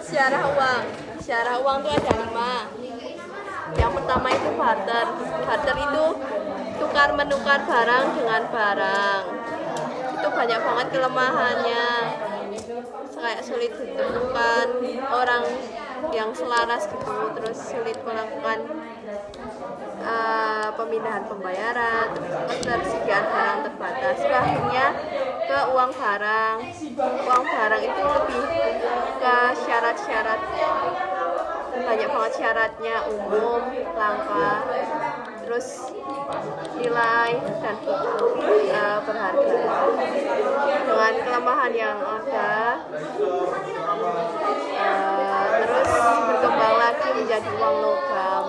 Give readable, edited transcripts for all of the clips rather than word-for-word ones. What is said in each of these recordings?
Syarah uang. Syarah uang itu ada 5. Yang pertama itu barter. Barter itu tukar menukar barang dengan barang. Itu banyak banget kelemahannya. Kayak sulit ditemukan orang yang selaras gitu, terus sulit melakukan pemindahan pembayaran, ketersediaan barang terbatas. Akhirnya ke uang barang. Uang barang itu lebih ke syarat-syarat, banyak banget syaratnya, umum, langka, terus nilai dan berharga. Dengan kelemahan yang ada, terus berkembang lagi menjadi uang logam.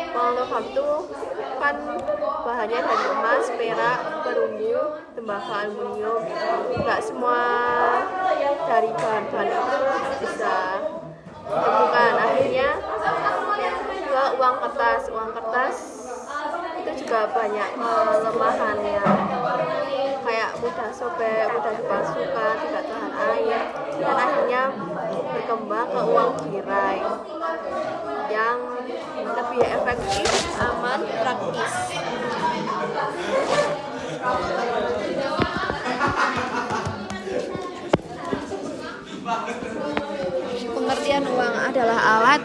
Uang logam itu kan bahannya dari emas, perak, perunggu, tembaga, aluminium. Nggak semua dari bahan-bahan itu bisa ditemukan. Akhirnya juga uang kertas. Uang kertas itu juga banyak kelemahannya, kayak mudah sobek, mudah dipalsukan, tidak tahan air, dan akhirnya berkembang ke uang tirai yang lebih efektif, aman, praktis. Pengertian uang adalah alat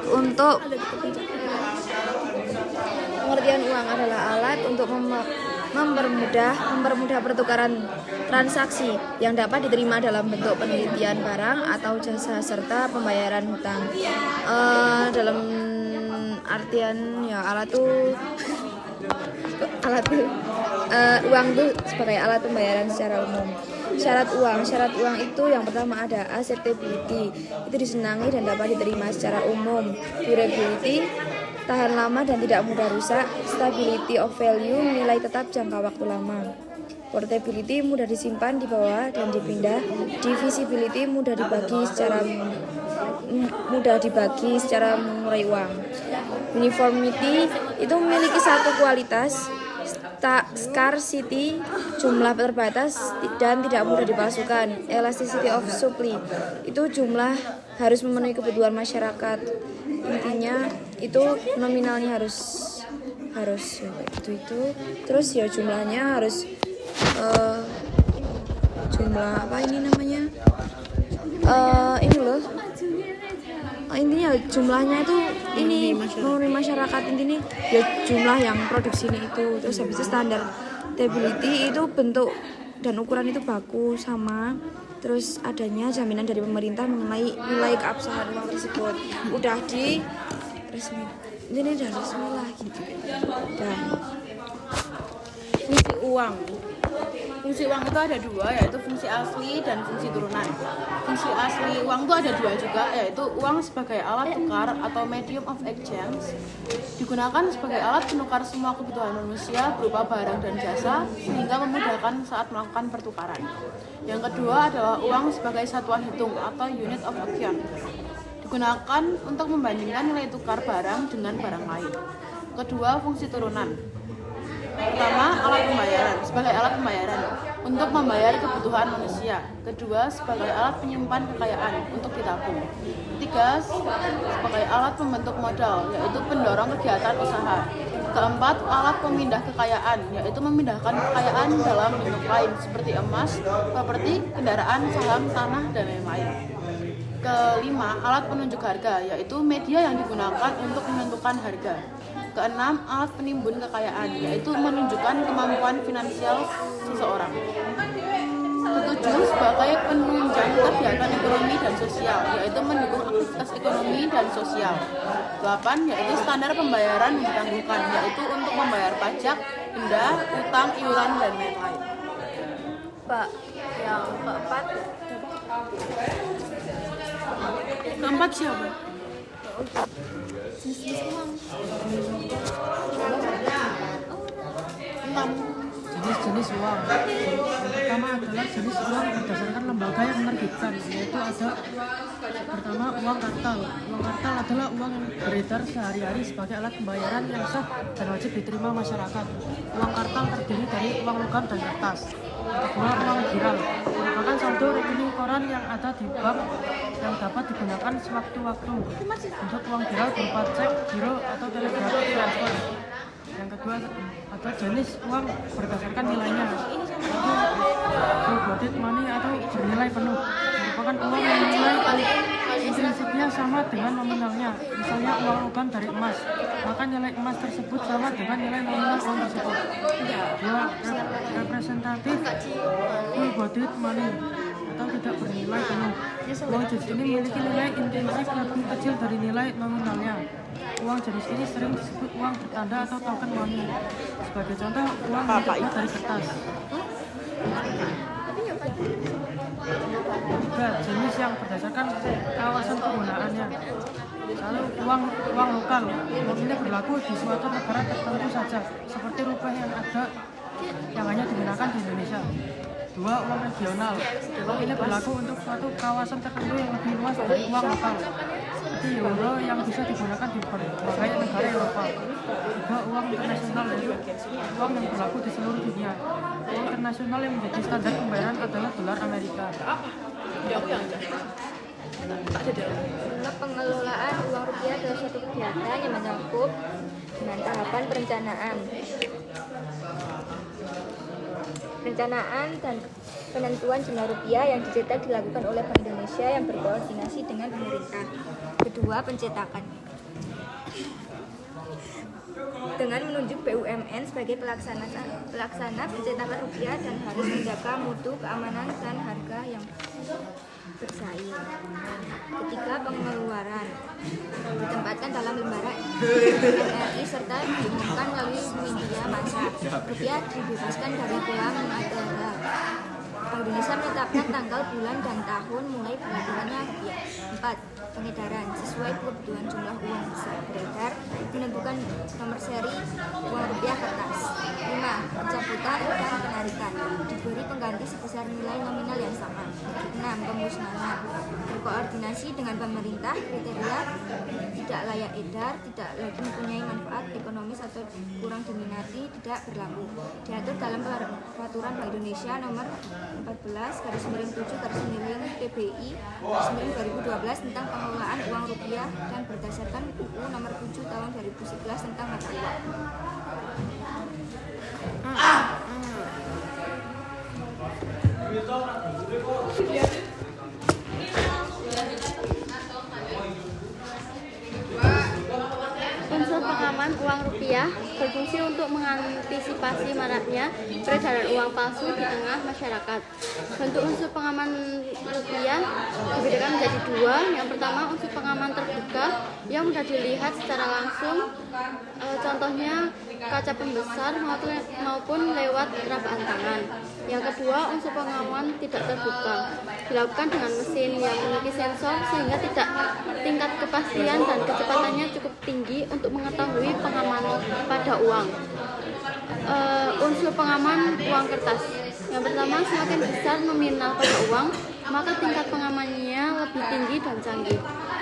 untuk mempermudah pertukaran transaksi yang dapat diterima dalam bentuk penelitian barang atau jasa serta pembayaran hutang. Dalam artian ya uang itu sebagai alat pembayaran secara umum. Syarat uang itu yang pertama ada acceptability, itu disenangi dan dapat diterima secara umum. Durability, tahan lama dan tidak mudah rusak. Stability of value, nilai tetap jangka waktu lama. Portability, mudah disimpan, dibawa dan dipindah. Divisibility, mudah dibagi secara mengurai uang. Uniformity, itu memiliki satu kualitas. Scarcity, jumlah terbatas dan tidak mudah dipalsukan. Elasticity of supply, itu jumlah harus memenuhi kebutuhan masyarakat. Intinya itu nominalnya harus itu. Terus ya jumlahnya harus jumlah apa ini namanya? Ini loh. Intinya jumlahnya itu ini memenuhi masyarakat, intinya ya jumlah yang produksi ini itu. Terus habis itu standar stability, itu bentuk dan ukuran itu baku sama. Terus adanya jaminan dari pemerintah mengenai nilai keabsahan uang tersebut. Udah di resmi, ini udah resmi lah gitu. Dan Fungsi uang itu ada 2, yaitu fungsi asli dan fungsi turunan. Fungsi asli uang itu ada 2 juga, yaitu uang sebagai alat tukar atau medium of exchange, digunakan sebagai alat penukar semua kebutuhan manusia berupa barang dan jasa sehingga memudahkan saat melakukan pertukaran. Yang kedua adalah uang sebagai satuan hitung atau unit of account, digunakan untuk membandingkan nilai tukar barang dengan barang lain. Kedua, fungsi turunan. Pertama, alat pembayaran, sebagai alat pembayaran untuk membayar kebutuhan manusia. Kedua, sebagai alat penyimpan kekayaan untuk ditabung. Ketiga, sebagai alat pembentuk modal, yaitu pendorong kegiatan usaha. Keempat, alat pemindah kekayaan, yaitu memindahkan kekayaan dalam bentuk lain seperti emas, properti, kendaraan, saham, tanah, dan lain-lain. Kelima, alat penunjuk harga, yaitu media yang digunakan untuk menentukan harga. Keenam, alat penimbun kekayaan, yaitu menunjukkan kemampuan finansial seseorang. Ketujuh, sebagai penunjang kegiatan ekonomi dan sosial, yaitu mendukung aktivitas ekonomi dan sosial. 8, yaitu standar pembayaran yang ditangguhkan, yaitu untuk membayar pajak, denda, utang, iuran, dan lain-lain. Pak, yang keempat. Keempat siapa? Enam. jenis-jenis uang. Yang pertama adalah jenis uang berdasarkan lembaga yang menerbitkan, yaitu ada pertama uang kartal. Uang kartal adalah uang yang beredar sehari-hari sebagai alat pembayaran yang sah dan wajib diterima masyarakat. Uang kartal terdiri dari uang logam dan kertas. Kedua, uang giral merupakan saldo rekening koran yang ada di bank yang dapat digunakan sewaktu-waktu. Untuk uang giral berupa cek, giro, atau telegrafik transfer. Yang kedua ada jenis uang berdasarkan nilainya, yaitu full bodied money atau bernilai penuh, merupakan uang yang nilai prinsipnya sama dengan nominalnya. Misalnya uang logam dari emas, maka nilai emas tersebut sama dengan nilai nominal uang tersebut. Dua, representatif full bodied money atau tidak bernilai penuh. Uang jenis ini memiliki nilai intrinsik lebih kecil dari nilai nominalnya. Uang jenis ini sering disebut uang bertanda atau token money. Sebagai contoh, uang yang terbuat dari kertas. Tiga, jenis yang berdasarkan kawasan penggunaannya. Lalu uang lokal. Uang ini berlaku di suatu negara tertentu saja, seperti rupiah yang hanya digunakan di Indonesia. Dua, uang regional. Uang ini berlaku untuk suatu kawasan tertentu yang lebih luas dari uang lokal, seperti euro yang bisa digunakan di berbagai negara Eropa. Tiga, uang internasional, yaitu uang yang berlaku di seluruh dunia. Uang internasional yang menjadi standar pembayaran adalah dolar Amerika. Pengelolaan uang rupiah adalah suatu kegiatan yang menyangkut dengan tahapan perencanaan dan penentuan jumlah rupiah yang dicetak dilakukan oleh Bank Indonesia yang berkoordinasi dengan pemerintah. Kedua, pencetakan. Dengan menunjuk BUMN sebagai pelaksana pencetakan rupiah dan harus menjaga mutu, keamanan, dan harga yang bersaing. Ketiga, pengeluaran. Ditempatkan dalam lembaran NRI serta diumumkan melalui media massa. Rupiah dibebaskan dari bea monetara. Bank Indonesia menetapkan tanggal, bulan, dan tahun mulai berlakunya rupiah. 4. Pengedaran sesuai kebutuhan jumlah uang besar beredar, menentukan nomor seri uang rupiah kertas. 5. Pencabutan dan penarikan, diberi pengganti sebesar nilai nominal yang sama. 6. Pemusnahan, berkoordinasi dengan pemerintah, kriteria tidak layak edar, tidak lagi mempunyai manfaat ekonomis atau kurang diminati tidak berlaku. Diatur dalam peraturan Bank Indonesia nomor 14/7/PBI 2012 tentang pengelolaan uang rupiah dan berdasarkan UU nomor 7 tahun 2011 tentang mata uang. Unsur pengaman uang rupiah berfungsi untuk mengantisipasi maraknya peredaran uang palsu di tengah masyarakat. Bentuk unsur pengaman rupiah dibedakan menjadi dua. Yang pertama, unsur pengaman terbuka yang mudah dilihat secara langsung, contohnya kaca pembesar maupun lewat rapaan tangan. Yang kedua, unsur pengaman tidak terbuka, dilakukan dengan mesin yang memiliki sensor sehingga tingkat kepastian dan kecepatannya cukup tinggi untuk mengetahui pengaman pada uang. Unsur pengaman uang kertas. Yang pertama, semakin besar nominal pada uang, maka tingkat pengamannya lebih tinggi dan canggih.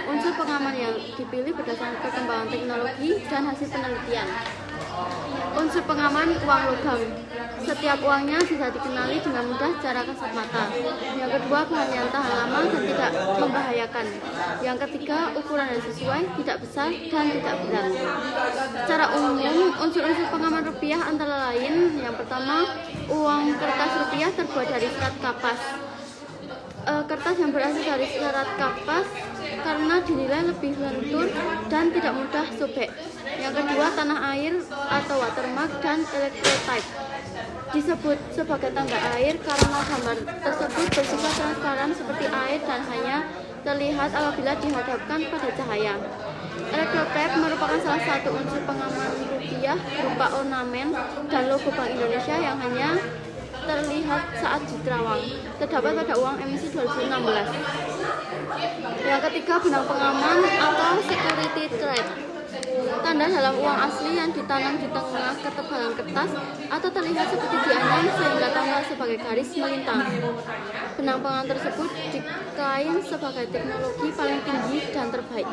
Unsur pengaman yang dipilih berdasarkan perkembangan teknologi dan hasil penelitian. Unsur pengaman uang logam. Setiap uangnya bisa dikenali dengan mudah secara kasat mata. Yang kedua, bahannya tahan lama dan tidak membahayakan. Yang ketiga, ukuran yang sesuai, tidak besar dan tidak berat. Secara umum, unsur-unsur pengaman rupiah antara lain, yang pertama, uang kertas rupiah terbuat dari serat kapas. Kertas yang berasal dari serat kapas karena dinilai lebih lentur dan tidak mudah sobek. Yang kedua, tanah air atau watermark dan electrotype. Disebut sebagai tanda air karena gambar tersebut bersifat transparan seperti air dan hanya terlihat apabila dihadapkan pada cahaya. Electrotype merupakan salah satu unsur pengaman rupiah berupa ornamen dan logo Bank Indonesia yang hanya terlihat saat diterawang. Terdapat pada uang emisi 2016. Yang ketiga, benang pengaman atau security thread. Tanda dalam uang asli yang ditanam di tengah ketebalan kertas atau terlihat seperti dianyam sehingga tampak sebagai garis melintang. Benang pengaman tersebut diklaim sebagai teknologi paling tinggi dan terbaik.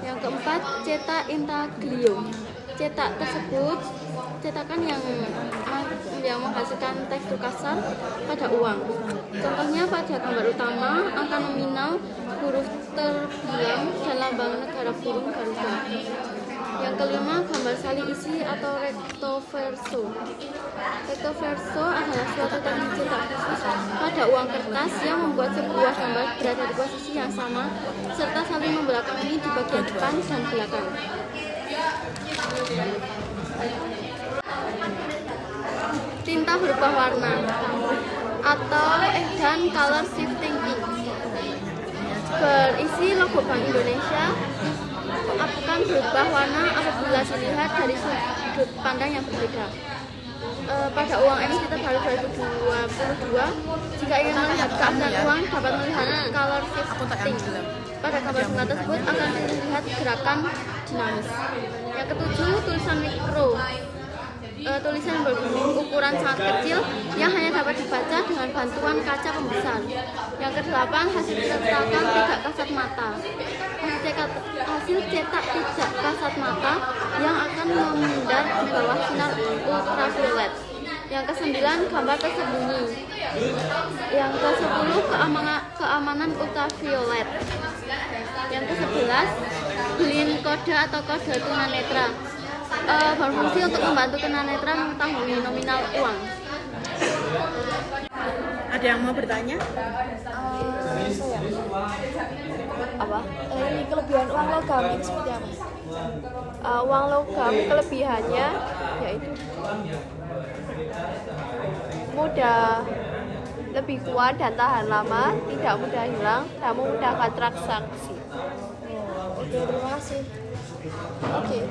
Yang keempat, cetak intaglio. Cetak tersebut cetakan yang menghasilkan tekstur kasar pada uang. Contohnya pada gambar utama, angka nominal, huruf terbilang, dan lambang negara burung garuda. Yang kelima, gambar saling isi atau recto verso. Recto verso adalah suatu teknik cetak khusus pada uang kertas yang membuat sebuah gambar berada di posisi yang sama serta saling membelakangi di bagian depan dan belakang. Tinta berubah warna atau edan color shifting ink berisi logo Bank Indonesia akan berubah warna apabila dilihat dari sudut pandang yang berbeda. Pada uang emisi terbaru 2022, jika ingin melihat keaslian uang dapat melihat color shifting. Pada gambar bunga tersebut akan dilihat gerakan dinamis. Yang ketujuh, tulisan mikro. Tulisan berukuran sangat kecil yang hanya dapat dibaca dengan bantuan kaca pembesar. Yang kedelapan, hasil cetakan tidak kasat mata. Hasil cetak tidak kasat mata yang akan memudar di bawah sinar ultraviolet. Yang kesembilan, gambar tersembunyi. Yang kesepuluh, keamanan ultraviolet. Yang ke-11, blin kode atau kode tunanetra. Berfungsi untuk membantu tunanetra mengetahui nominal uang. Ada yang mau bertanya? Apa? Ini kelebihan uang logam ini seperti apa? Uang logam kelebihannya yaitu mudah, lebih kuat dan tahan lama, tidak mudah hilang, dan memudahkan transaksi. Oke, terima kasih. Oke.